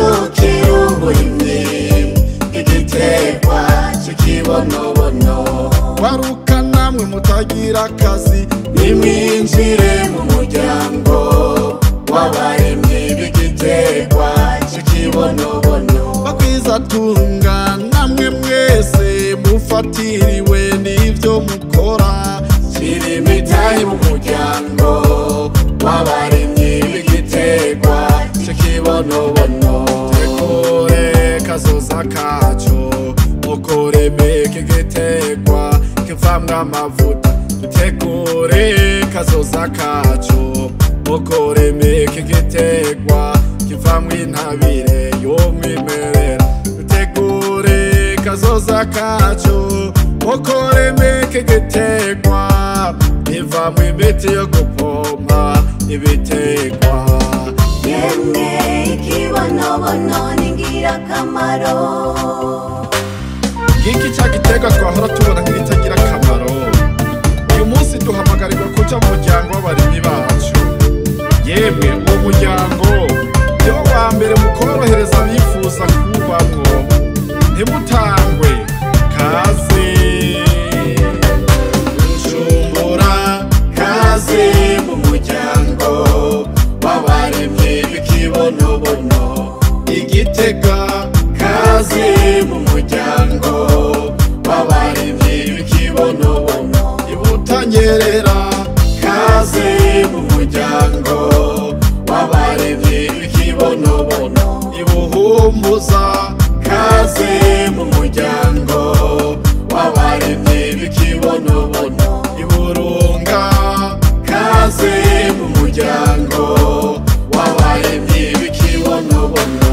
twijukire uburimyi bw'igiterwa c'ikibonobono. Waruka namwe mutagira akazi nimwinjire mu muryango w'abarimyi b'igiterwa c'ikibonobono. bagwizatunga namwe mwese mufatiriwe n'ivyo mukora. shira imitahe mu muryango w'abarimyi b'igiterwa c'ikibonobono. Tekure kazoza kaco mukurime k'igiterwa kivamwo amavuta. Dutegure kazoza kaco mukurime k'igiterwa kivamwo intabire y'umwimerera. Dutegure kazoza kaco mukurime k'igiterwa kivamwo imiti yo gupompa ibiterwa. yemwe ikibonobono ni ngirakamaro. Giki ca giterwa twahora tubona nk'ibitagira akamaro, uyu munsi duhamagarirwa kuja mu muryango w'abarimyi bacu. Yemwe uwo muryango niwo wa mbere mu korohereza abifuza kuwubamwo. Ntimutangwe, kaze Bujumbura, kaze mu muryango w'abarimyi b'ikibonobono. Igitega, kaze mu muryango w'abarimyi b'ikibonobono. Ibutanyerera, kaze mu muryango w'abarimyi b'ikibonobono. Ibuhumuza, kaze mu muryango w'abarimyi b'ikibonobono. Iburunga, kaze mu muryango w'abarimyi b'ikibonobono.